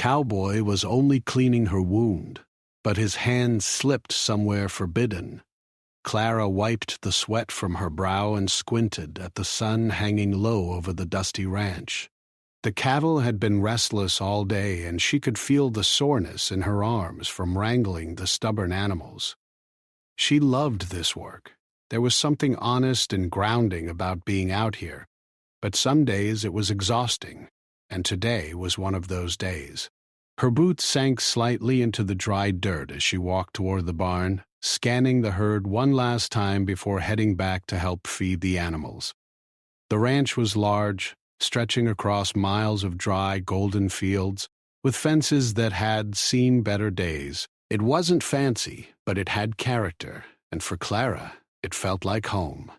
Cowboy was only cleaning her wound, but his hand slipped somewhere forbidden. Clara wiped the sweat from her brow and squinted at the sun hanging low over the dusty ranch. The cattle had been restless all day, and she could feel the soreness in her arms from wrangling the stubborn animals. She loved this work. There was something honest and grounding about being out here, but some days it was exhausting, and today was one of those days. Her boots sank slightly into the dry dirt as she walked toward the barn, scanning the herd one last time before heading back to help feed the animals. The ranch was large, stretching across miles of dry, golden fields, with fences that had seen better days. It wasn't fancy, but it had character, and for Clara, it felt like home.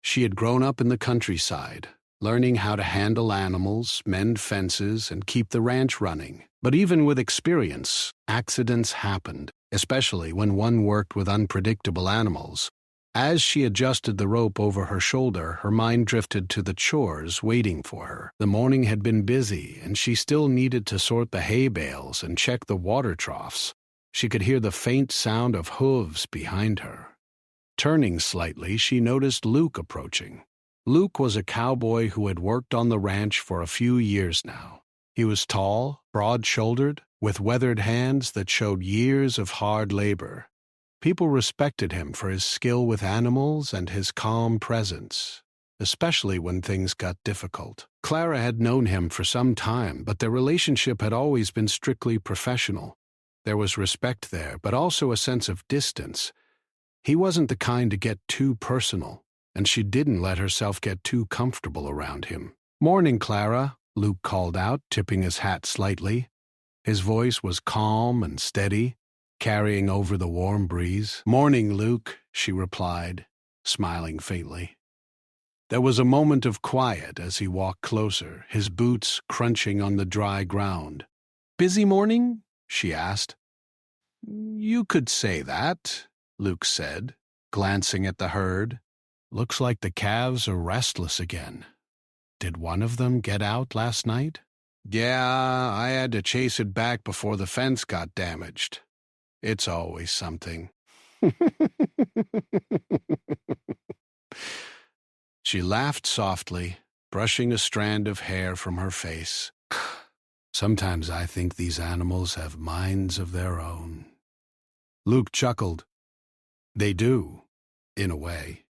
She had grown up in the countryside, learning how to handle animals, mend fences, and keep the ranch running. But even with experience, accidents happened, especially when one worked with unpredictable animals. As she adjusted the rope over her shoulder, her mind drifted to the chores waiting for her. The morning had been busy, and she still needed to sort the hay bales and check the water troughs. She could hear the faint sound of hooves behind her. Turning slightly, she noticed Luke approaching. Luke was a cowboy who had worked on the ranch for a few years now. He was tall, broad-shouldered, with weathered hands that showed years of hard labor. People respected him for his skill with animals and his calm presence, especially when things got difficult. Clara had known him for some time, but their relationship had always been strictly professional. There was respect there, but also a sense of distance. He wasn't the kind to get too personal, and she didn't let herself get too comfortable around him. "Morning, Clara," Luke called out, tipping his hat slightly. His voice was calm and steady, carrying over the warm breeze. "Morning, Luke," she replied, smiling faintly. There was a moment of quiet as he walked closer, his boots crunching on the dry ground. "Busy morning?" she asked. "You could say that," Luke said, glancing at the herd. "Looks like the calves are restless again. Did one of them get out last night?" "Yeah, I had to chase it back before the fence got damaged. It's always something." She laughed softly, brushing a strand of hair from her face. "Sometimes I think these animals have minds of their own." Luke chuckled. "They do, in a way.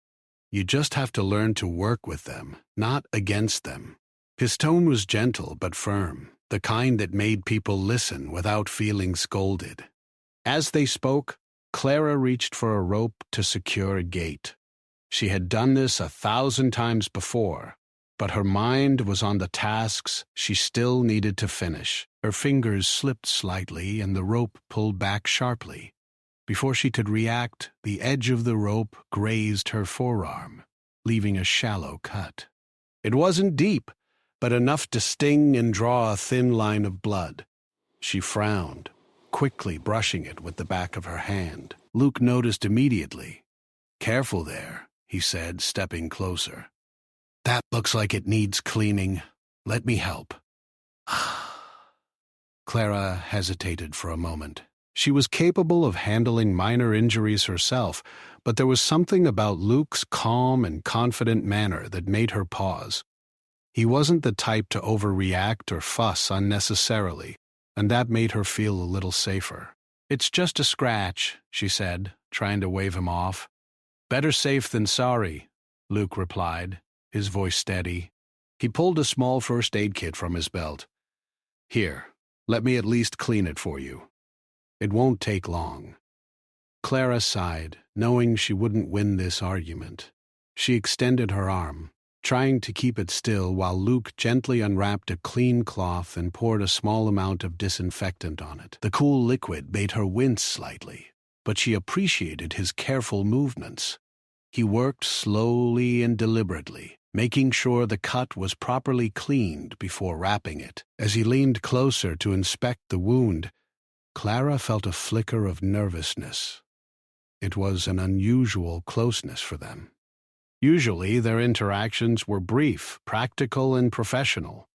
You just have to learn to work with them, not against them." His tone was gentle but firm, the kind that made people listen without feeling scolded. As they spoke, Clara reached for a rope to secure a gate. She had done this 1,000 times before, but her mind was on the tasks she still needed to finish. Her fingers slipped slightly and the rope pulled back sharply. Before she could react, the edge of the rope grazed her forearm, leaving a shallow cut. It wasn't deep, but enough to sting and draw a thin line of blood. She frowned, quickly brushing it with the back of her hand. Luke noticed immediately. "Careful there," he said, stepping closer. "That looks like it needs cleaning. Let me help." Clara hesitated for a moment. She was capable of handling minor injuries herself, but there was something about Luke's calm and confident manner that made her pause. He wasn't the type to overreact or fuss unnecessarily, and that made her feel a little safer. "It's just a scratch," she said, trying to wave him off. "Better safe than sorry," Luke replied, his voice steady. He pulled a small first aid kit from his belt. "Here, let me at least clean it for you. It won't take long." Clara sighed, knowing she wouldn't win this argument. She extended her arm, trying to keep it still while Luke gently unwrapped a clean cloth and poured a small amount of disinfectant on it. The cool liquid made her wince slightly, but she appreciated his careful movements. He worked slowly and deliberately, making sure the cut was properly cleaned before wrapping it. As he leaned closer to inspect the wound, Clara felt a flicker of nervousness. It was an unusual closeness for them. Usually, their interactions were brief, practical, and professional.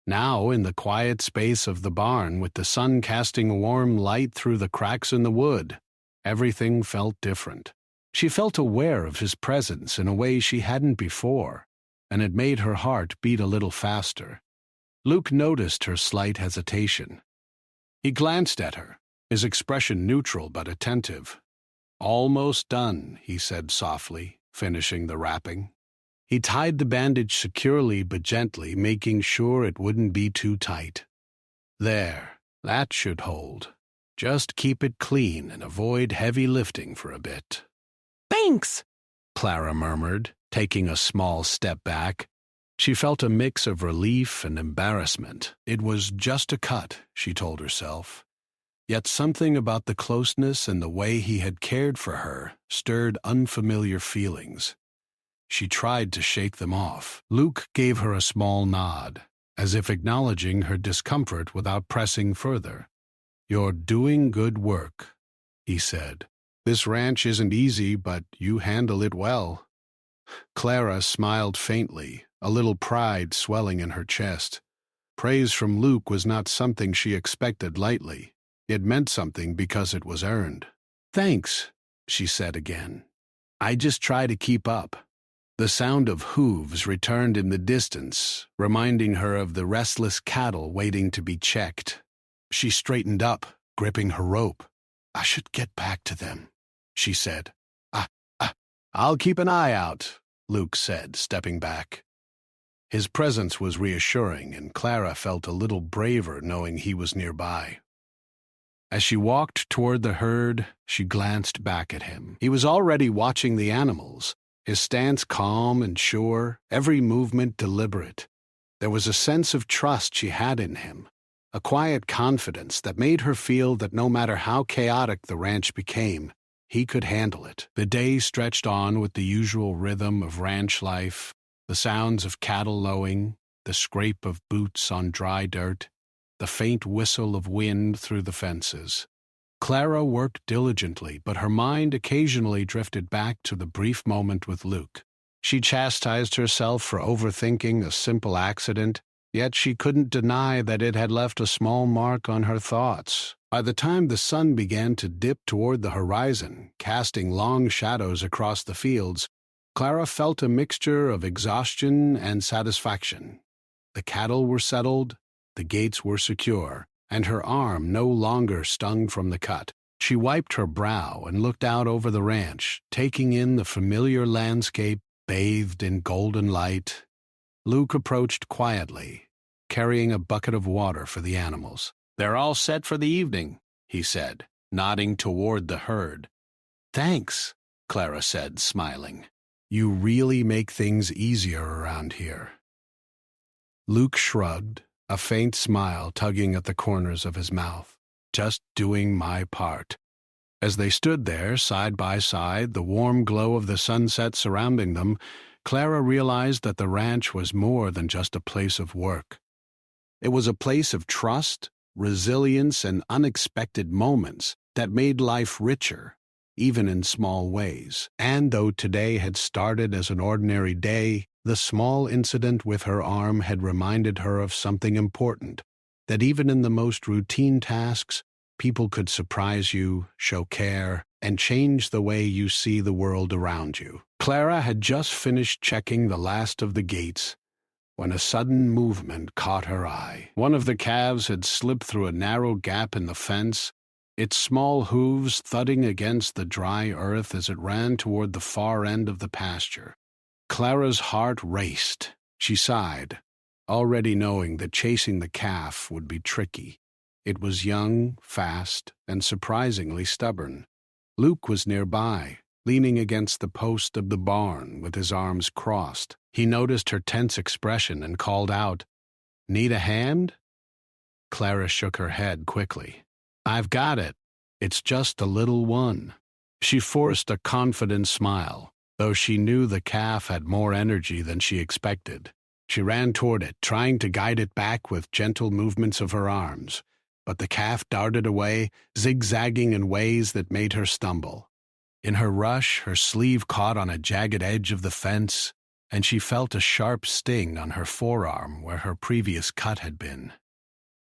Now, in the quiet space of the barn, with the sun casting warm light through the cracks in the wood, everything felt different. She felt aware of his presence in a way she hadn't before, and it made her heart beat a little faster. Luke noticed her slight hesitation. He glanced at her, his expression neutral but attentive. "Almost done," he said softly, finishing the wrapping. He tied the bandage securely but gently, making sure it wouldn't be too tight. "There, that should hold. Just keep it clean and avoid heavy lifting for a bit." "Thanks," Clara murmured, taking a small step back. She felt a mix of relief and embarrassment. It was just a cut, she told herself. Yet something about the closeness and the way he had cared for her stirred unfamiliar feelings. She tried to shake them off. Luke gave her a small nod, as if acknowledging her discomfort without pressing further. "You're doing good work," he said. "This ranch isn't easy, but you handle it well." Clara smiled faintly, a little pride swelling in her chest. Praise from Luke was not something she expected lightly. It meant something because it was earned. "Thanks," she said again. "I just try to keep up." The sound of hooves returned in the distance, reminding her of the restless cattle waiting to be checked. She straightened up, gripping her rope. "I should get back to them," she said. I'll keep an eye out," Luke said, stepping back. His presence was reassuring, and Clara felt a little braver knowing he was nearby. As she walked toward the herd, she glanced back at him. He was already watching the animals, his stance calm and sure, every movement deliberate. There was a sense of trust she had in him, a quiet confidence that made her feel that no matter how chaotic the ranch became, he could handle it. The day stretched on with the usual rhythm of ranch life, the sounds of cattle lowing, the scrape of boots on dry dirt, the faint whistle of wind through the fences. Clara worked diligently, but her mind occasionally drifted back to the brief moment with Luke. She chastised herself for overthinking a simple accident, yet she couldn't deny that it had left a small mark on her thoughts. By the time the sun began to dip toward the horizon, casting long shadows across the fields, Clara felt a mixture of exhaustion and satisfaction. The cattle were settled, the gates were secure, and her arm no longer stung from the cut. She wiped her brow and looked out over the ranch, taking in the familiar landscape bathed in golden light. Luke approached quietly, carrying a bucket of water for the animals. "They're all set for the evening," he said, nodding toward the herd. "Thanks," Clara said, smiling. "You really make things easier around here." Luke shrugged, a faint smile tugging at the corners of his mouth. "Just doing my part." As they stood there, side by side, the warm glow of the sunset surrounding them, Clara realized that the ranch was more than just a place of work. It was a place of trust, resilience, and unexpected moments that made life richer, even in small ways. And though today had started as an ordinary day, the small incident with her arm had reminded her of something important, that even in the most routine tasks, people could surprise you, show care, and change the way you see the world around you. Clara had just finished checking the last of the gates when a sudden movement caught her eye. One of the calves had slipped through a narrow gap in the fence, its small hooves thudding against the dry earth as it ran toward the far end of the pasture. Clara's heart raced. She sighed, already knowing that chasing the calf would be tricky. It was young, fast, and surprisingly stubborn. Luke was nearby, leaning against the post of the barn with his arms crossed. He noticed her tense expression and called out, "Need a hand?" Clara shook her head quickly. "I've got it. It's just a little one." She forced a confident smile, though she knew the calf had more energy than she expected. She ran toward it, trying to guide it back with gentle movements of her arms, but the calf darted away, zigzagging in ways that made her stumble. In her rush, her sleeve caught on a jagged edge of the fence, and she felt a sharp sting on her forearm where her previous cut had been.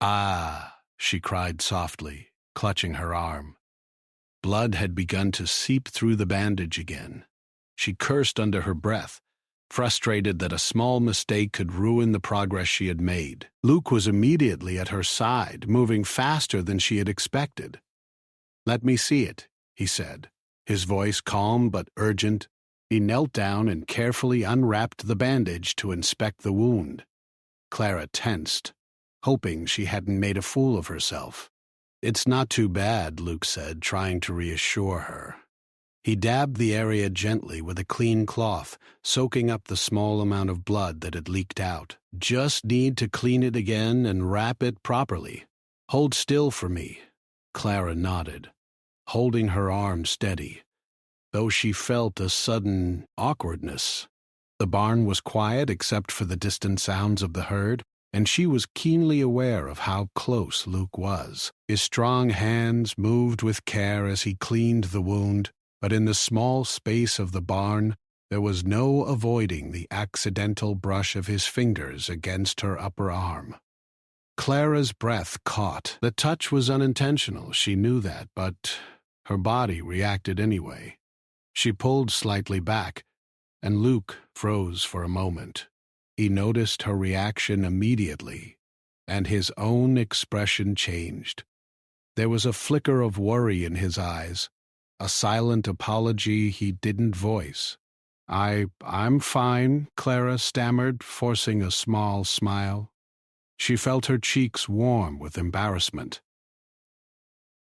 "Ah," she cried softly, clutching her arm. Blood had begun to seep through the bandage again. She cursed under her breath, frustrated that a small mistake could ruin the progress she had made. Luke was immediately at her side, moving faster than she had expected. "Let me see it," he said, his voice calm but urgent. He knelt down and carefully unwrapped the bandage to inspect the wound. Clara tensed, hoping she hadn't made a fool of herself. "It's not too bad," Luke said, trying to reassure her. He dabbed the area gently with a clean cloth, soaking up the small amount of blood that had leaked out. "Just need to clean it again and wrap it properly. Hold still for me." Clara nodded, holding her arm steady, though she felt a sudden awkwardness. The barn was quiet except for the distant sounds of the herd, and she was keenly aware of how close Luke was. His strong hands moved with care as he cleaned the wound, but in the small space of the barn, there was no avoiding the accidental brush of his fingers against her upper arm. Clara's breath caught. The touch was unintentional, she knew that, but her body reacted anyway. She pulled slightly back, and Luke froze for a moment. He noticed her reaction immediately, and his own expression changed. There was a flicker of worry in his eyes, a silent apology he didn't voice. I'm fine," Clara stammered, forcing a small smile. She felt her cheeks warm with embarrassment.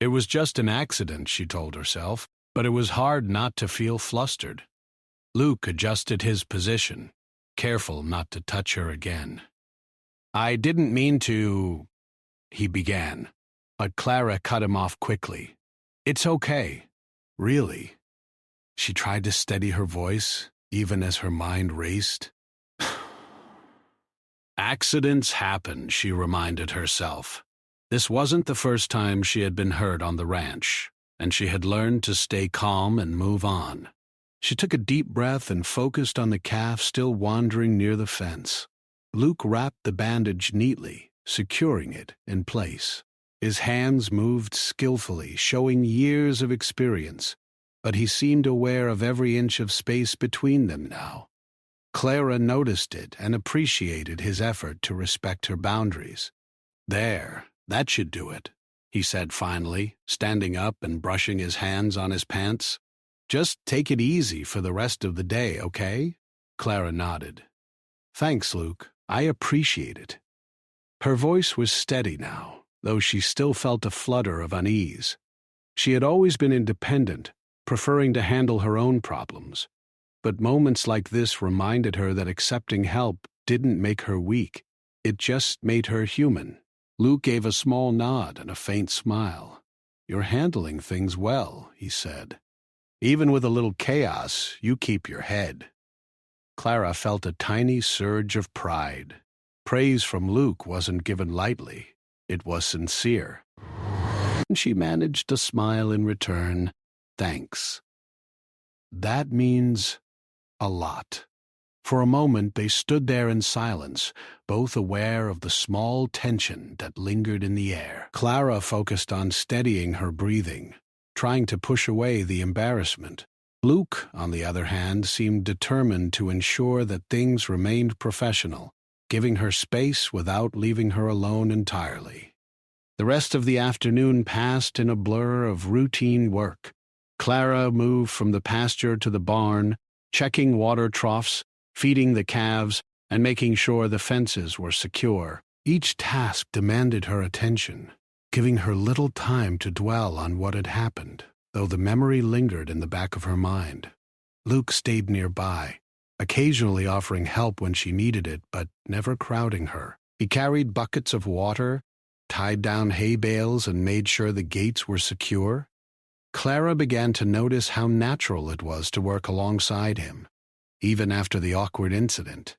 It was just an accident, she told herself, but it was hard not to feel flustered. Luke adjusted his position, careful not to touch her again. "I didn't mean to," he began, but Clara cut him off quickly. "It's okay. Really." She tried to steady her voice, even as her mind raced. Accidents happen, she reminded herself. This wasn't the first time she had been hurt on the ranch, and she had learned to stay calm and move on. She took a deep breath and focused on the calf still wandering near the fence. Luke wrapped the bandage neatly, securing it in place. His hands moved skillfully, showing years of experience, but he seemed aware of every inch of space between them now. Clara noticed it and appreciated his effort to respect her boundaries. "There, that should do it," he said finally, standing up and brushing his hands on his pants. "Just take it easy for the rest of the day, okay?" Clara nodded. "Thanks, Luke. I appreciate it." Her voice was steady now, though she still felt a flutter of unease. She had always been independent, preferring to handle her own problems. But moments like this reminded her that accepting help didn't make her weak. It just made her human. Luke gave a small nod and a faint smile. "You're handling things well," he said. "Even with a little chaos, you keep your head." Clara felt a tiny surge of pride. Praise from Luke wasn't given lightly. It was sincere. And she managed to smile in return. "Thanks. That means a lot." For a moment they stood there in silence, both aware of the small tension that lingered in the air. Clara focused on steadying her breathing, trying to push away the embarrassment. Luke, on the other hand, seemed determined to ensure that things remained professional, giving her space without leaving her alone entirely. The rest of the afternoon passed in a blur of routine work. Clara moved from the pasture to the barn, checking water troughs, feeding the calves, and making sure the fences were secure. Each task demanded her attention, giving her little time to dwell on what had happened, though the memory lingered in the back of her mind. Luke stayed nearby, occasionally offering help when she needed it, but never crowding her. He carried buckets of water, tied down hay bales, and made sure the gates were secure. Clara began to notice how natural it was to work alongside him, even after the awkward incident.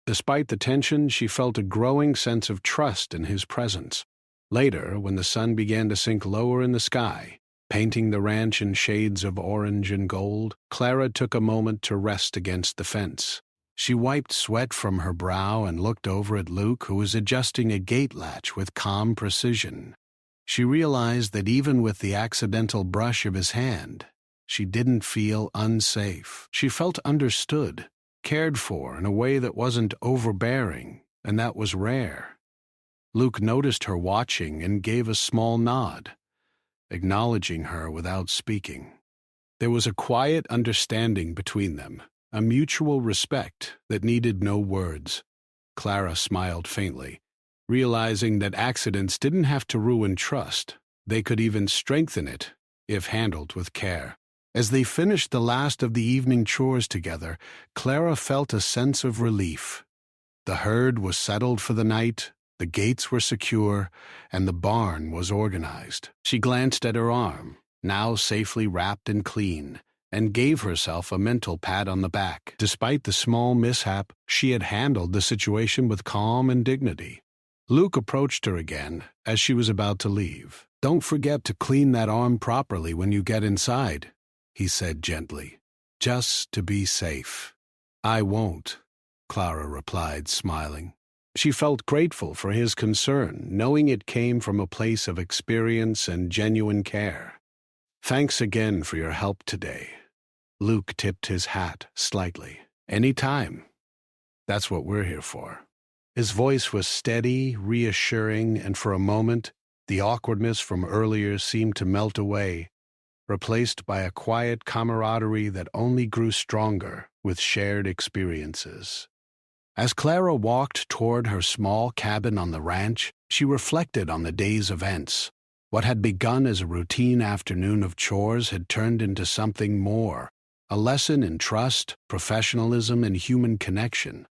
Despite the tension, she felt a growing sense of trust in his presence. Later, when the sun began to sink lower in the sky, painting the ranch in shades of orange and gold, Clara took a moment to rest against the fence. She wiped sweat from her brow and looked over at Luke, who was adjusting a gate latch with calm precision. She realized that even with the accidental brush of his hand, she didn't feel unsafe. She felt understood, cared for in a way that wasn't overbearing, and that was rare. Luke noticed her watching and gave a small nod, acknowledging her without speaking. There was a quiet understanding between them, a mutual respect that needed no words. Clara smiled faintly, realizing that accidents didn't have to ruin trust. They could even strengthen it if handled with care. As they finished the last of the evening chores together, Clara felt a sense of relief. The herd was settled for the night, the gates were secure, and the barn was organized. She glanced at her arm, now safely wrapped and clean, and gave herself a mental pat on the back. Despite the small mishap, she had handled the situation with calm and dignity. Luke approached her again as she was about to leave. "Don't forget to clean that arm properly when you get inside," he said gently, "just to be safe." "I won't," Clara replied, smiling. She felt grateful for his concern, knowing it came from a place of experience and genuine care. "Thanks again for your help today." Luke tipped his hat slightly. "Any time. That's what we're here for." His voice was steady, reassuring, and for a moment, the awkwardness from earlier seemed to melt away, replaced by a quiet camaraderie that only grew stronger with shared experiences. As Clara walked toward her small cabin on the ranch, she reflected on the day's events. What had begun as a routine afternoon of chores had turned into something more, a lesson in trust, professionalism, and human connection.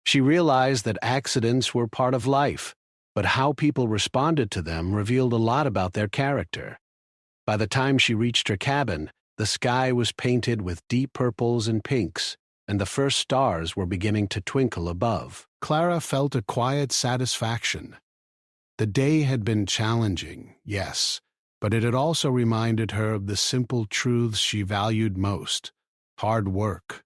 She realized that accidents were part of life, but how people responded to them revealed a lot about their character. By the time she reached her cabin, the sky was painted with deep purples and pinks, and the first stars were beginning to twinkle above. Clara felt a quiet satisfaction. The day had been challenging, yes, but it had also reminded her of the simple truths she valued most: hard work,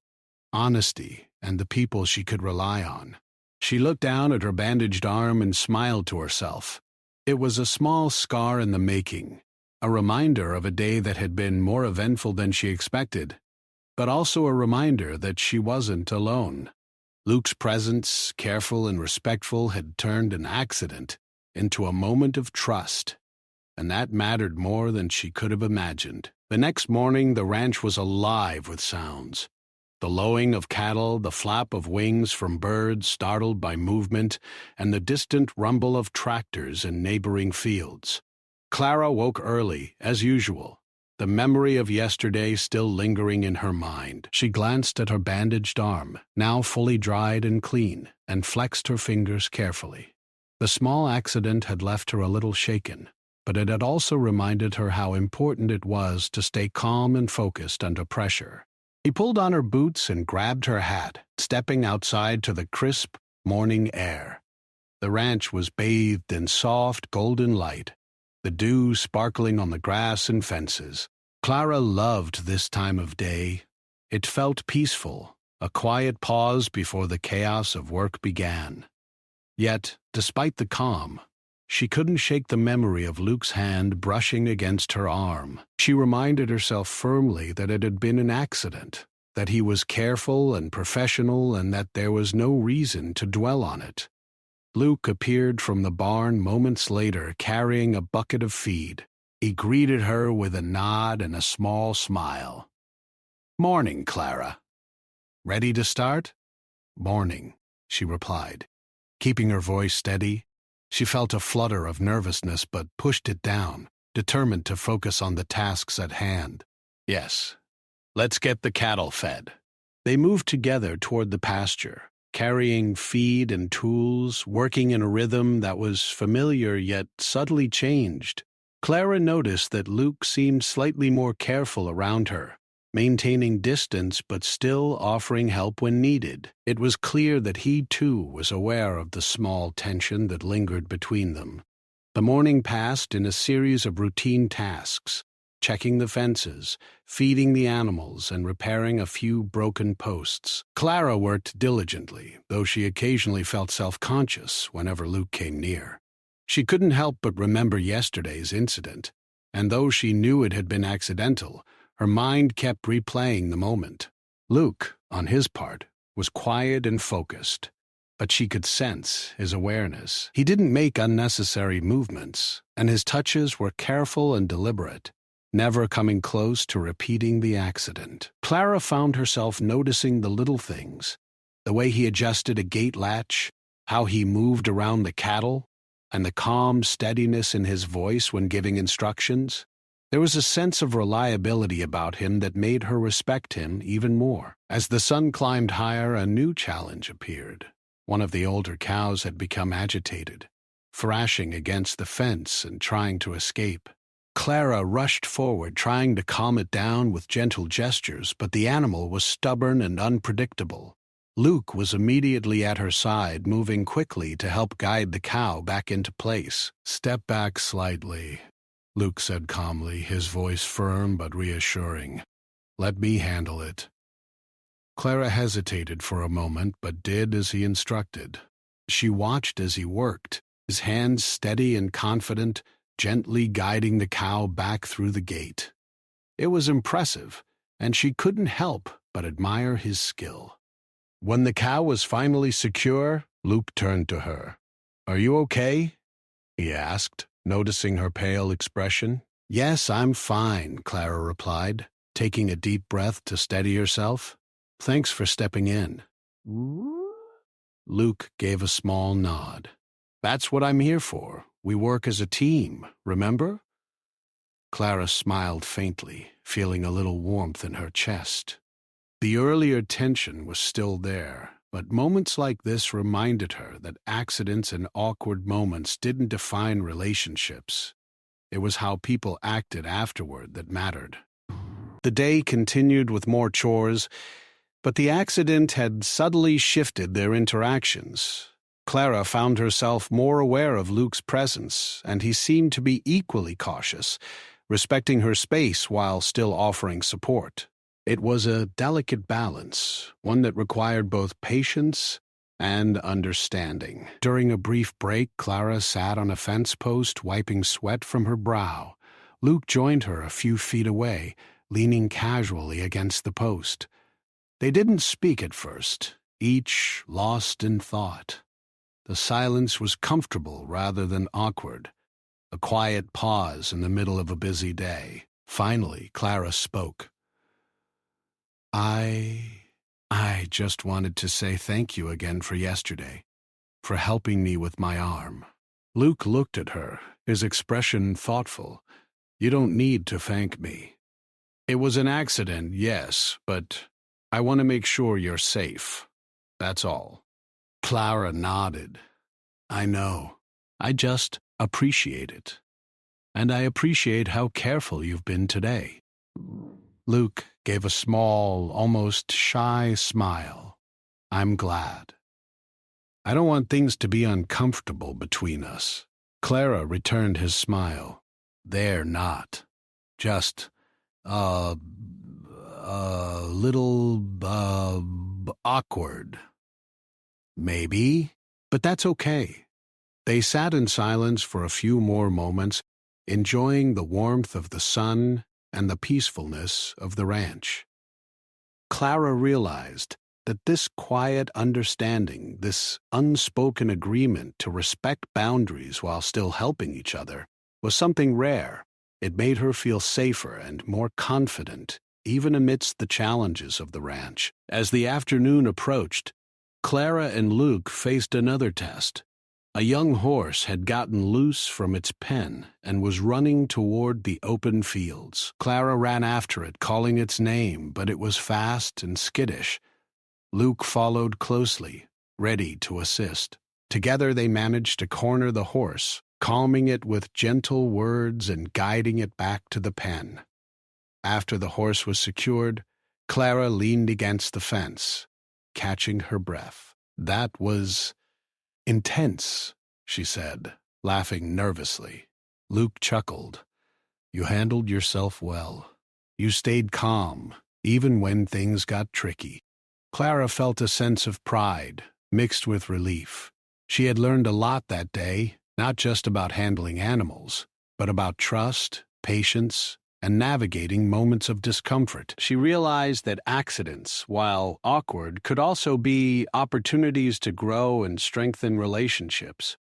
honesty, and the people she could rely on. She looked down at her bandaged arm and smiled to herself. It was a small scar in the making, a reminder of a day that had been more eventful than she expected, but also a reminder that she wasn't alone. Luke's presence, careful and respectful, had turned an accident into a moment of trust, and that mattered more than she could have imagined. The next morning, the ranch was alive with sounds. The lowing of cattle, the flap of wings from birds startled by movement, and the distant rumble of tractors in neighboring fields. Clara woke early, as usual, the memory of yesterday still lingering in her mind. She glanced at her bandaged arm, now fully dried and clean, and flexed her fingers carefully. The small accident had left her a little shaken, but it had also reminded her how important it was to stay calm and focused under pressure. He pulled on her boots and grabbed her hat, stepping outside to the crisp morning air. The ranch was bathed in soft, golden light, the dew sparkling on the grass and fences. Clara loved this time of day. It felt peaceful, a quiet pause before the chaos of work began. Yet, despite the calm, she couldn't shake the memory of Luke's hand brushing against her arm. She reminded herself firmly that it had been an accident, that he was careful and professional, and that there was no reason to dwell on it. Luke appeared from the barn moments later, carrying a bucket of feed. He greeted her with a nod and a small smile. "Morning, Clara. Ready to start?" "Morning," she replied, keeping her voice steady. She felt a flutter of nervousness but pushed it down, determined to focus on the tasks at hand. "Yes, let's get the cattle fed." They moved together toward the pasture, carrying feed and tools, working in a rhythm that was familiar yet subtly changed. Clara noticed that Luke seemed slightly more careful around her, maintaining distance but still offering help when needed. It was clear that he, too, was aware of the small tension that lingered between them. The morning passed in a series of routine tasks: checking the fences, feeding the animals, and repairing a few broken posts. Clara worked diligently, though she occasionally felt self-conscious whenever Luke came near. She couldn't help but remember yesterday's incident, and though she knew it had been accidental, her mind kept replaying the moment. Luke, on his part, was quiet and focused, but she could sense his awareness. He didn't make unnecessary movements, and his touches were careful and deliberate, never coming close to repeating the accident. Clara found herself noticing the little things, the way he adjusted a gate latch, how he moved around the cattle, and the calm steadiness in his voice when giving instructions. There was a sense of reliability about him that made her respect him even more. As the sun climbed higher, a new challenge appeared. One of the older cows had become agitated, thrashing against the fence and trying to escape. Clara rushed forward, trying to calm it down with gentle gestures, but the animal was stubborn and unpredictable. Luke was immediately at her side, moving quickly to help guide the cow back into place. "Step back slightly," Luke said calmly, his voice firm but reassuring. "Let me handle it." Clara hesitated for a moment, but did as he instructed. She watched as he worked, his hands steady and confident, gently guiding the cow back through the gate. It was impressive, and she couldn't help but admire his skill. When the cow was finally secure, Luke turned to her. "Are you okay?" he asked, noticing her pale expression. "Yes, I'm fine," Clara replied, taking a deep breath to steady herself. "Thanks for stepping in." Luke gave a small nod. "That's what I'm here for. We work as a team, remember?" Clara smiled faintly, feeling a little warmth in her chest. The earlier tension was still there, but moments like this reminded her that accidents and awkward moments didn't define relationships. It was how people acted afterward that mattered. The day continued with more chores, but the accident had subtly shifted their interactions. Clara found herself more aware of Luke's presence, and he seemed to be equally cautious, respecting her space while still offering support. It was a delicate balance, one that required both patience and understanding. During a brief break, Clara sat on a fence post, wiping sweat from her brow. Luke joined her a few feet away, leaning casually against the post. They didn't speak at first, each lost in thought. The silence was comfortable rather than awkward, a quiet pause in the middle of a busy day. Finally, Clara spoke. I just wanted to say thank you again for yesterday, for helping me with my arm." Luke looked at her, his expression thoughtful. "You don't need to thank me. It was an accident, yes, but I want to make sure you're safe. That's all." Clara nodded. "I know. I just appreciate it. And I appreciate how careful you've been today." Luke gave a small, almost shy smile. "I'm glad. I don't want things to be uncomfortable between us." Clara returned his smile. "They're not. Just, a little, awkward. Maybe, but that's okay." They sat in silence for a few more moments, enjoying the warmth of the sun and the peacefulness of the ranch. Clara realized that this quiet understanding, this unspoken agreement to respect boundaries while still helping each other, was something rare. It made her feel safer and more confident, even amidst the challenges of the ranch. As the afternoon approached, Clara and Luke faced another test. A young horse had gotten loose from its pen and was running toward the open fields. Clara ran after it, calling its name, but it was fast and skittish. Luke followed closely, ready to assist. Together they managed to corner the horse, calming it with gentle words and guiding it back to the pen. After the horse was secured, Clara leaned against the fence, catching her breath. "That was intense," she said, laughing nervously. Luke chuckled. You handled yourself well. You stayed calm, even when things got tricky. Clara felt a sense of pride, mixed with relief. She had learned a lot that day, not just about handling animals, but about trust, patience, and navigating moments of discomfort. She realized that accidents, while awkward, could also be opportunities to grow and strengthen relationships.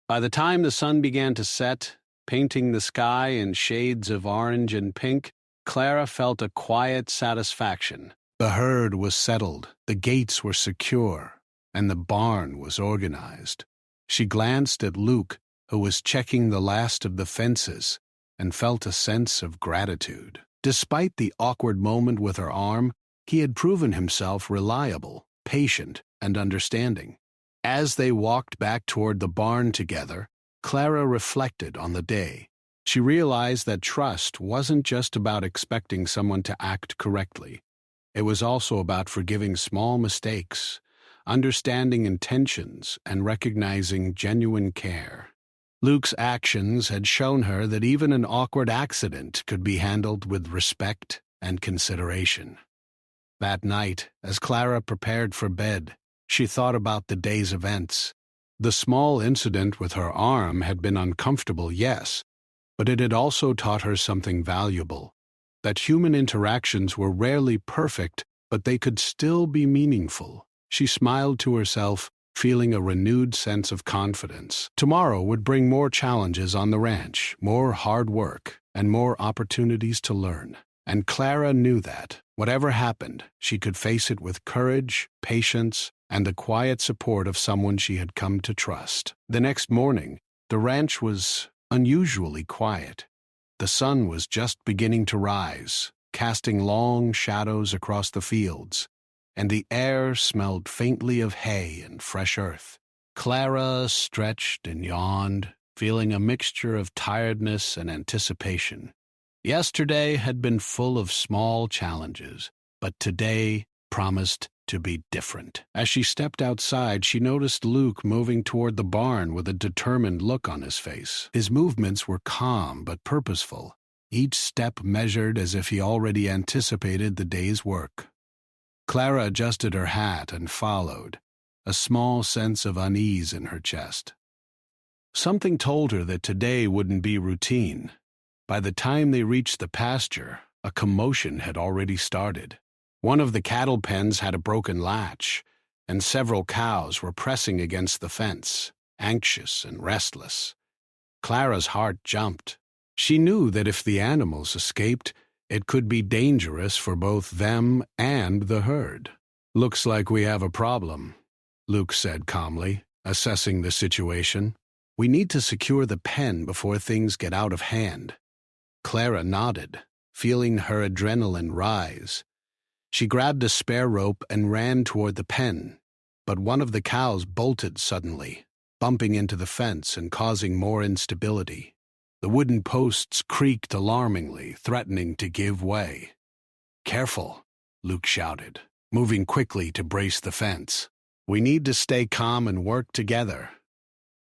By the time the sun began to set, painting the sky in shades of orange and pink, Clara felt a quiet satisfaction. The herd was settled, the gates were secure, and the barn was organized. She glanced at Luke, who was checking the last of the fences, and felt a sense of gratitude. Despite the awkward moment with her arm, he had proven himself reliable, patient, and understanding. As they walked back toward the barn together, Clara reflected on the day. She realized that trust wasn't just about expecting someone to act correctly. It was also about forgiving small mistakes, understanding intentions, and recognizing genuine care. Luke's actions had shown her that even an awkward accident could be handled with respect and consideration. That night, as Clara prepared for bed, she thought about the day's events. The small incident with her arm had been uncomfortable, yes, but it had also taught her something valuable. That human interactions were rarely perfect, but they could still be meaningful. She smiled to herself, feeling a renewed sense of confidence. Tomorrow would bring more challenges on the ranch, more hard work, and more opportunities to learn. And Clara knew that, whatever happened, she could face it with courage, patience, and the quiet support of someone she had come to trust. The next morning, the ranch was unusually quiet. The sun was just beginning to rise, casting long shadows across the fields, and the air smelled faintly of hay and fresh earth. Clara stretched and yawned, feeling a mixture of tiredness and anticipation. Yesterday had been full of small challenges, but today promised to be different. As she stepped outside, she noticed Luke moving toward the barn with a determined look on his face. His movements were calm but purposeful, each step measured as if he already anticipated the day's work. Clara adjusted her hat and followed, a small sense of unease in her chest. Something told her that today wouldn't be routine. By the time they reached the pasture, a commotion had already started. One of the cattle pens had a broken latch, and several cows were pressing against the fence, anxious and restless. Clara's heart jumped. She knew that if the animals escaped, it could be dangerous for both them and the herd. "Looks like we have a problem," Luke said calmly, assessing the situation. "We need to secure the pen before things get out of hand." Clara nodded, feeling her adrenaline rise. She grabbed a spare rope and ran toward the pen, but one of the cows bolted suddenly, bumping into the fence and causing more instability. The wooden posts creaked alarmingly, threatening to give way. "Careful," Luke shouted, moving quickly to brace the fence. "We need to stay calm and work together."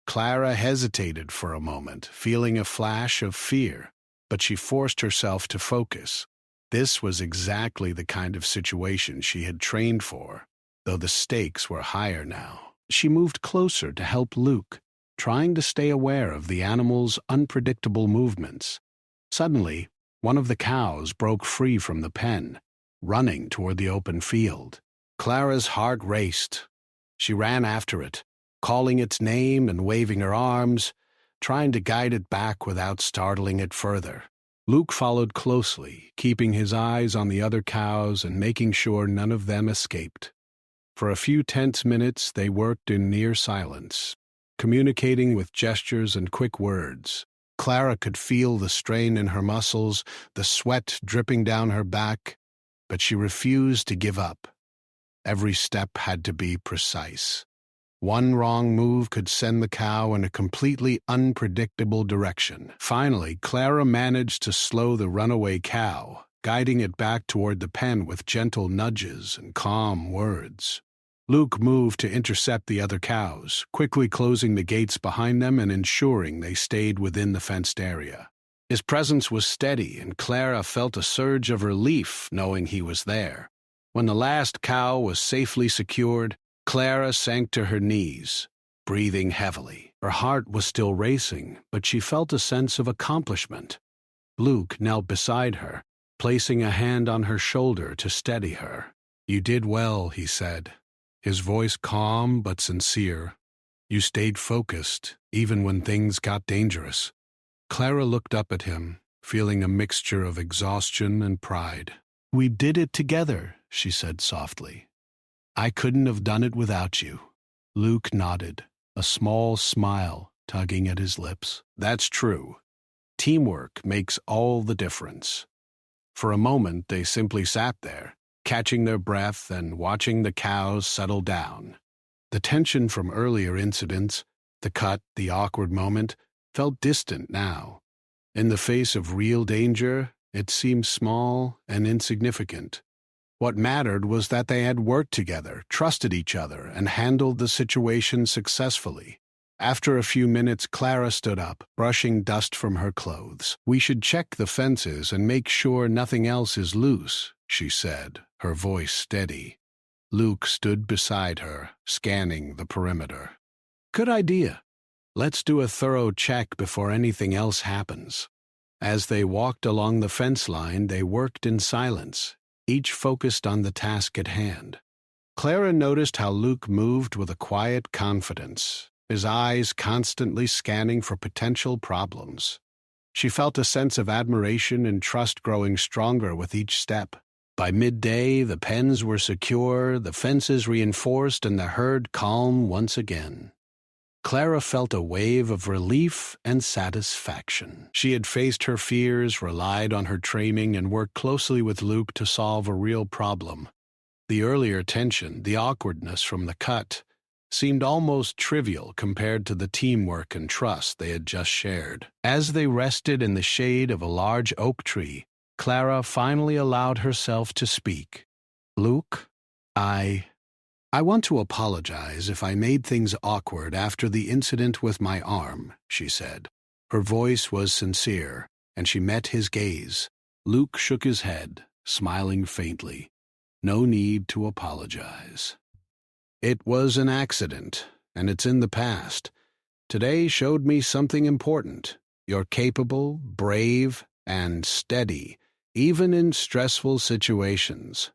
Clara hesitated for a moment, feeling a flash of fear, but she forced herself to focus. This was exactly the kind of situation she had trained for, though the stakes were higher now. She moved closer to help Luke, trying to stay aware of the animal's unpredictable movements. Suddenly, one of the cows broke free from the pen, running toward the open field. Clara's heart raced. She ran after it, calling its name and waving her arms, trying to guide it back without startling it further. Luke followed closely, keeping his eyes on the other cows and making sure none of them escaped. For a few tense minutes they worked in near silence, communicating with gestures and quick words. Clara could feel the strain in her muscles, the sweat dripping down her back, but she refused to give up. Every step had to be precise. One wrong move could send the cow in a completely unpredictable direction. Finally, Clara managed to slow the runaway cow, guiding it back toward the pen with gentle nudges and calm words. Luke moved to intercept the other cows, quickly closing the gates behind them and ensuring they stayed within the fenced area. His presence was steady, and Clara felt a surge of relief knowing he was there. When the last cow was safely secured, Clara sank to her knees, breathing heavily. Her heart was still racing, but she felt a sense of accomplishment. Luke knelt beside her, placing a hand on her shoulder to steady her. "You did well," he said, his voice calm but sincere. "You stayed focused, even when things got dangerous." Clara looked up at him, feeling a mixture of exhaustion and pride. "We did it together," she said softly. "I couldn't have done it without you." Luke nodded, a small smile tugging at his lips. "That's true. Teamwork makes all the difference." For a moment they simply sat there, catching their breath and watching the cows settle down. The tension from earlier incidents, the cut, the awkward moment, felt distant now. In the face of real danger, it seemed small and insignificant. What mattered was that they had worked together, trusted each other, and handled the situation successfully. After a few minutes, Clara stood up, brushing dust from her clothes. "We should check the fences and make sure nothing else is loose," she said, her voice steady. Luke stood beside her, scanning the perimeter. "Good idea. Let's do a thorough check before anything else happens." As they walked along the fence line, they worked in silence, each focused on the task at hand. Clara noticed how Luke moved with a quiet confidence, his eyes constantly scanning for potential problems. She felt a sense of admiration and trust growing stronger with each step. By midday, the pens were secure, the fences reinforced, and the herd calm once again. Clara felt a wave of relief and satisfaction. She had faced her fears, relied on her training, and worked closely with Luke to solve a real problem. The earlier tension, the awkwardness from the cut, seemed almost trivial compared to the teamwork and trust they had just shared. As they rested in the shade of a large oak tree, Clara finally allowed herself to speak. "Luke, I want to apologize if I made things awkward after the incident with my arm," she said. Her voice was sincere, and she met his gaze. Luke shook his head, smiling faintly. "No need to apologize. It was an accident, and it's in the past. Today showed me something important. You're capable, brave, and steady, even in stressful situations.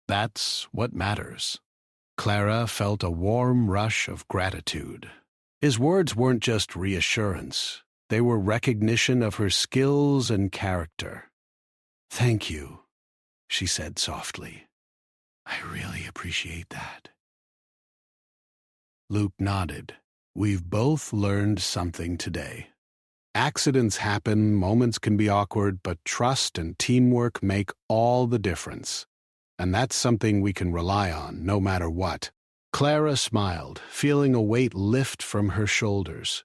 That's what matters." Clara felt a warm rush of gratitude. His words weren't just reassurance. They were recognition of her skills and character. "Thank you," she said softly. "I really appreciate that." Luke nodded. "We've both learned something today. Accidents happen, moments can be awkward, but trust and teamwork make all the difference. And that's something we can rely on, no matter what." Clara smiled, feeling a weight lift from her shoulders.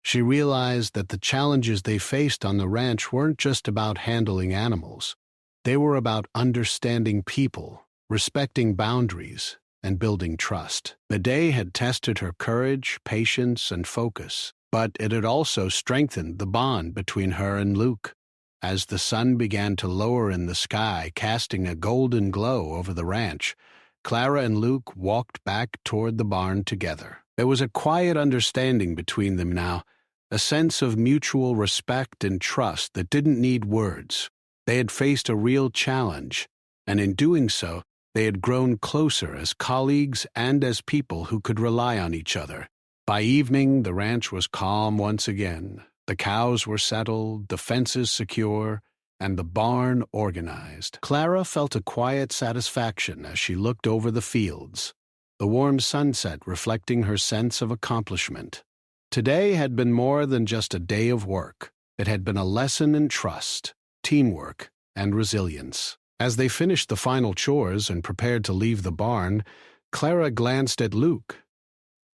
She realized that the challenges they faced on the ranch weren't just about handling animals. They were about understanding people, respecting boundaries, and building trust. The day had tested her courage, patience, and focus, but it had also strengthened the bond between her and Luke. As the sun began to lower in the sky, casting a golden glow over the ranch, Clara and Luke walked back toward the barn together. There was a quiet understanding between them now, a sense of mutual respect and trust that didn't need words. They had faced a real challenge, and in doing so, they had grown closer as colleagues and as people who could rely on each other. By evening, the ranch was calm once again. The cows were settled, the fences secure, and the barn organized. Clara felt a quiet satisfaction as she looked over the fields, the warm sunset reflecting her sense of accomplishment. Today had been more than just a day of work. It had been a lesson in trust, teamwork, and resilience. As they finished the final chores and prepared to leave the barn, Clara glanced at Luke.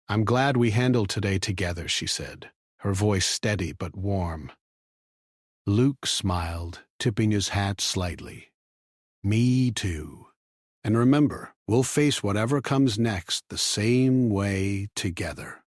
"I'm glad we handled today together," she said, her voice steady but warm. Luke smiled, tipping his hat slightly. "Me too. And remember, we'll face whatever comes next the same way together."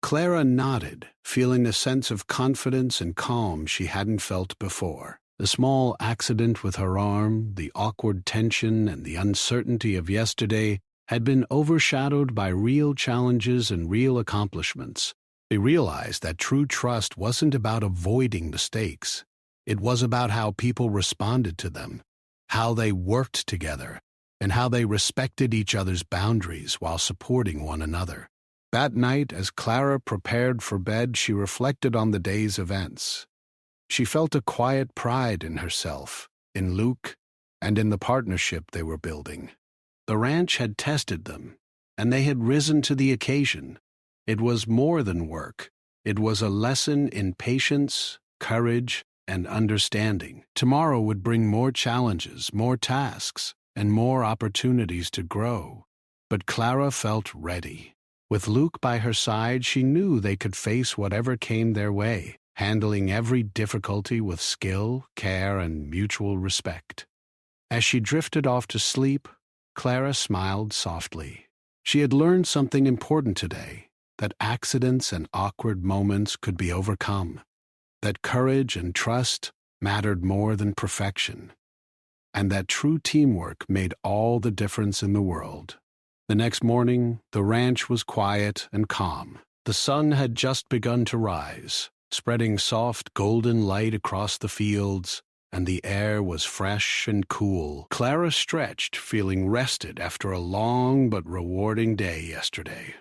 Clara nodded, feeling a sense of confidence and calm she hadn't felt before. The small accident with her arm, the awkward tension, and the uncertainty of yesterday had been overshadowed by real challenges and real accomplishments. They realized that true trust wasn't about avoiding mistakes. It was about how people responded to them, how they worked together, and how they respected each other's boundaries while supporting one another. That night, as Clara prepared for bed, she reflected on the day's events. She felt a quiet pride in herself, in Luke, and in the partnership they were building. The ranch had tested them, and they had risen to the occasion. It was more than work. It was a lesson in patience, courage, and understanding. Tomorrow would bring more challenges, more tasks, and more opportunities to grow. But Clara felt ready. With Luke by her side, she knew they could face whatever came their way, handling every difficulty with skill, care, and mutual respect. As she drifted off to sleep, Clara smiled softly. She had learned something important today, that accidents and awkward moments could be overcome, that courage and trust mattered more than perfection, and that true teamwork made all the difference in the world. The next morning, the ranch was quiet and calm. The sun had just begun to rise, spreading soft golden light across the fields, and the air was fresh and cool. Clara stretched, feeling rested after a long but rewarding day yesterday.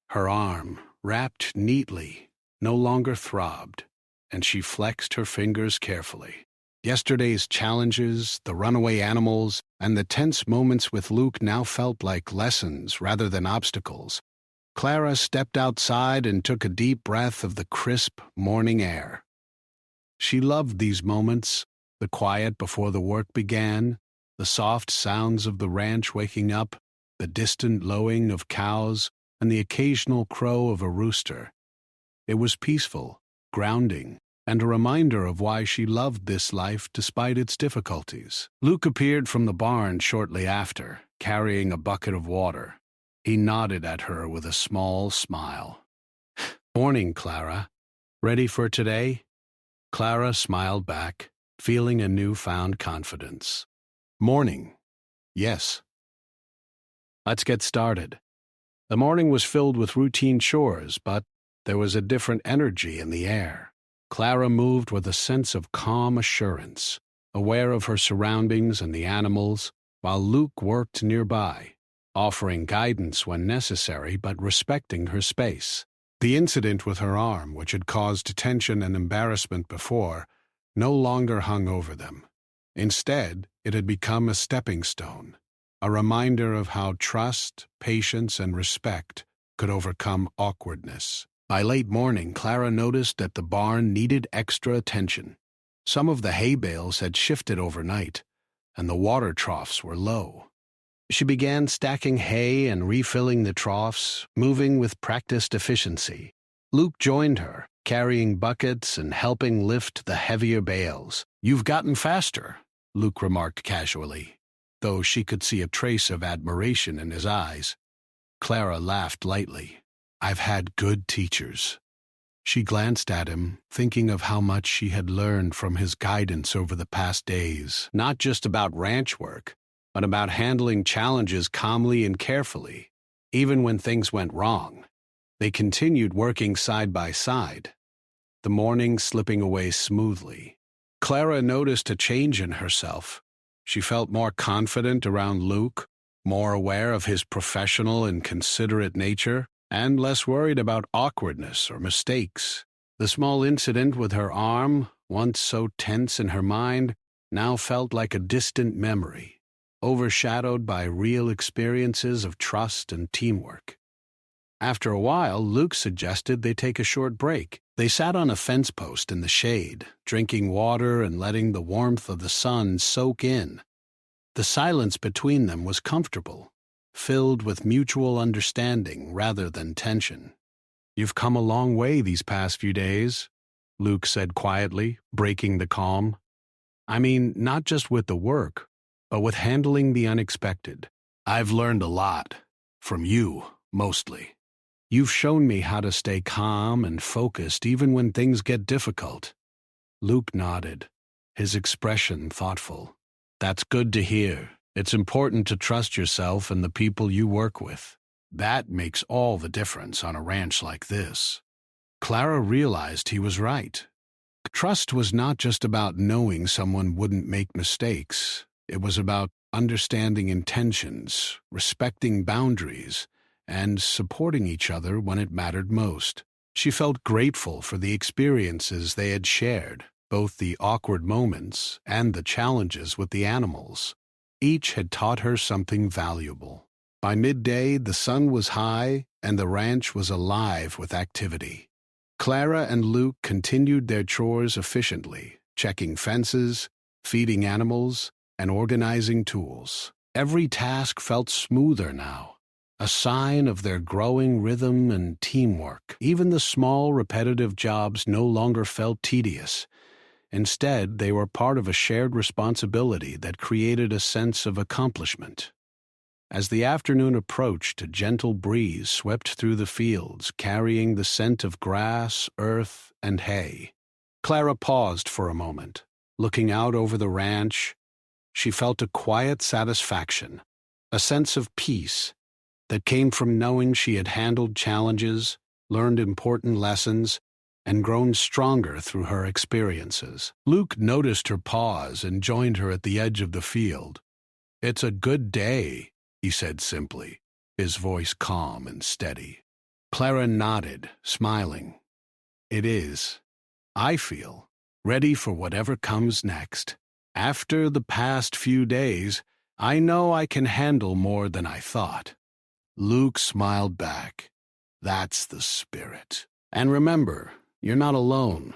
Her arm, wrapped neatly, no longer throbbed, and she flexed her fingers carefully. Yesterday's challenges, the runaway animals, and the tense moments with Luke now felt like lessons rather than obstacles. Clara stepped outside and took a deep breath of the crisp morning air. She loved these moments, the quiet before the work began, the soft sounds of the ranch waking up, the distant lowing of cows, and the occasional crow of a rooster. It was peaceful, grounding, and a reminder of why she loved this life despite its difficulties. Luke appeared from the barn shortly after, carrying a bucket of water. He nodded at her with a small smile. "Morning, Clara. Ready for today?" Clara smiled back, feeling a newfound confidence. "Morning. Yes." Let's get started. The morning was filled with routine chores, but there was a different energy in the air. Clara moved with a sense of calm assurance, aware of her surroundings and the animals, while Luke worked nearby, offering guidance when necessary but respecting her space. The incident with her arm, which had caused tension and embarrassment before, no longer hung over them. Instead, it had become a stepping stone, a reminder of how trust, patience, and respect could overcome awkwardness. By late morning, Clara noticed that the barn needed extra attention. Some of the hay bales had shifted overnight, and the water troughs were low. She began stacking hay and refilling the troughs, moving with practiced efficiency. Luke joined her, carrying buckets and helping lift the heavier bales. "You've gotten faster," Luke remarked casually, though she could see a trace of admiration in his eyes. Clara laughed lightly. "I've had good teachers." She glanced at him, thinking of how much she had learned from his guidance over the past days, not just about ranch work, but about handling challenges calmly and carefully, even when things went wrong. They continued working side by side, the morning slipping away smoothly. Clara noticed a change in herself. She felt more confident around Luke, more aware of his professional and considerate nature, and less worried about awkwardness or mistakes. The small incident with her arm, once so tense in her mind, now felt like a distant memory, overshadowed by real experiences of trust and teamwork. After a while, Luke suggested they take a short break. They sat on a fence post in the shade, drinking water and letting the warmth of the sun soak in. The silence between them was comfortable, filled with mutual understanding rather than tension. "You've come a long way these past few days," Luke said quietly, breaking the calm. "I mean, not just with the work, but with handling the unexpected. I've learned a lot. From you, mostly." You've shown me how to stay calm and focused even when things get difficult." Luke nodded, his expression thoughtful. "That's good to hear. It's important to trust yourself and the people you work with. That makes all the difference on a ranch like this." Clara realized he was right. Trust was not just about knowing someone wouldn't make mistakes. It was about understanding intentions, respecting boundaries, and supporting each other when it mattered most. She felt grateful for the experiences they had shared, both the awkward moments and the challenges with the animals. Each had taught her something valuable. By midday, the sun was high and the ranch was alive with activity. Clara and Luke continued their chores efficiently, checking fences, feeding animals, and organizing tools. Every task felt smoother now, a sign of their growing rhythm and teamwork. Even the small, repetitive jobs no longer felt tedious. Instead, they were part of a shared responsibility that created a sense of accomplishment. As the afternoon approached, a gentle breeze swept through the fields, carrying the scent of grass, earth, and hay. Clara paused for a moment. Looking out over the ranch, she felt a quiet satisfaction, a sense of peace that came from knowing she had handled challenges, learned important lessons, and grown stronger through her experiences. Luke noticed her pause and joined her at the edge of the field. "It's a good day," he said simply, his voice calm and steady. Clara nodded, smiling. "It is. I feel ready for whatever comes next. After the past few days, I know I can handle more than I thought." Luke smiled back. "That's the spirit. And remember, you're not alone.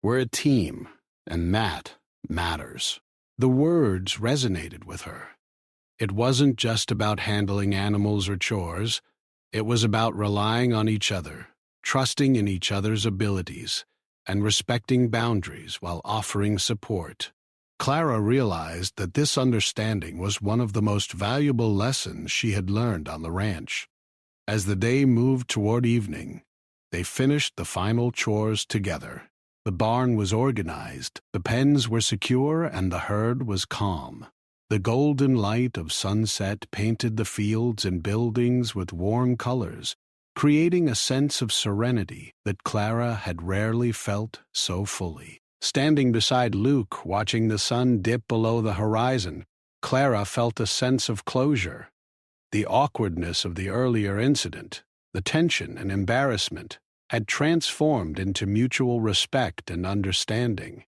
We're a team, and that matters." The words resonated with her. It wasn't just about handling animals or chores. It was about relying on each other, trusting in each other's abilities, and respecting boundaries while offering support. Clara realized that this understanding was one of the most valuable lessons she had learned on the ranch. As the day moved toward evening, they finished the final chores together. The barn was organized, the pens were secure, and the herd was calm. The golden light of sunset painted the fields and buildings with warm colors, creating a sense of serenity that Clara had rarely felt so fully. Standing beside Luke, watching the sun dip below the horizon, Clara felt a sense of closure. The awkwardness of the earlier incident, the tension and embarrassment, had transformed into mutual respect and understanding.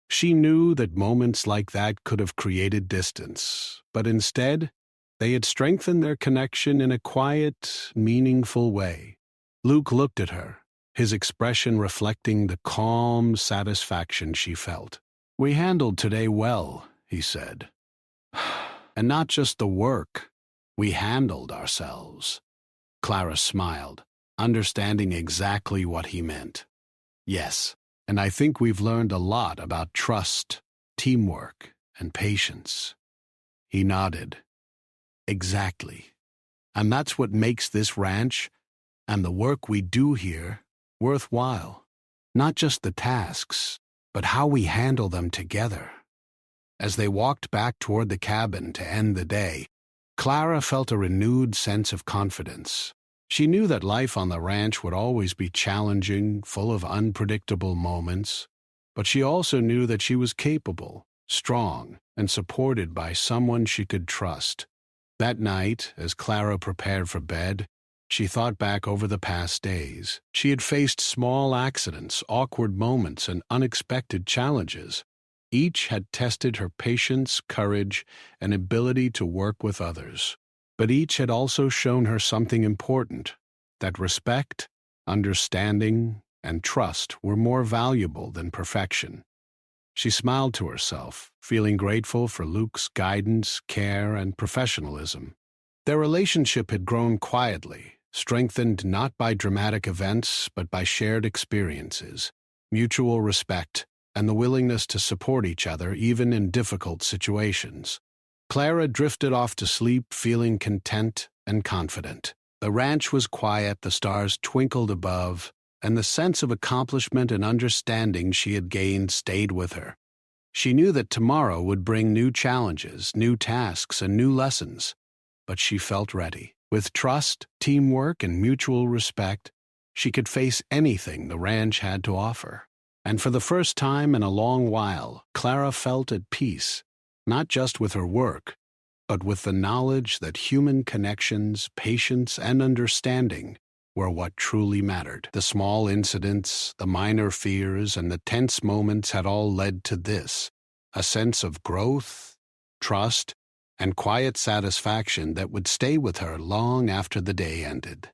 She knew that moments like that could have created distance, but instead, they had strengthened their connection in a quiet, meaningful way. Luke looked at her, his expression reflecting the calm satisfaction she felt. "We handled today well," he said. "And not just the work, we handled ourselves." Clara smiled, understanding exactly what he meant. "Yes, and I think we've learned a lot about trust, teamwork, and patience." He nodded. "Exactly. And that's what makes this ranch and the work we do here worthwhile. Not just the tasks, but how we handle them together." As they walked back toward the cabin to end the day, Clara felt a renewed sense of confidence. She knew that life on the ranch would always be challenging, full of unpredictable moments, but she also knew that she was capable, strong, and supported by someone she could trust. That night, as Clara prepared for bed, she thought back over the past days. She had faced small accidents, awkward moments, and unexpected challenges. Each had tested her patience, courage, and ability to work with others. But each had also shown her something important, that respect, understanding, and trust were more valuable than perfection. She smiled to herself, feeling grateful for Luke's guidance, care, and professionalism. Their relationship had grown quietly, strengthened not by dramatic events, but by shared experiences, mutual respect, and the willingness to support each other even in difficult situations. Clara drifted off to sleep feeling content and confident. The ranch was quiet, the stars twinkled above, and the sense of accomplishment and understanding she had gained stayed with her. She knew that tomorrow would bring new challenges, new tasks, and new lessons, but she felt ready. With trust, teamwork, and mutual respect, she could face anything the ranch had to offer. And for the first time in a long while, Clara felt at peace, not just with her work, but with the knowledge that human connections, patience, and understanding were what truly mattered. The small incidents, the minor fears, and the tense moments had all led to this, a sense of growth, trust, and quiet satisfaction that would stay with her long after the day ended.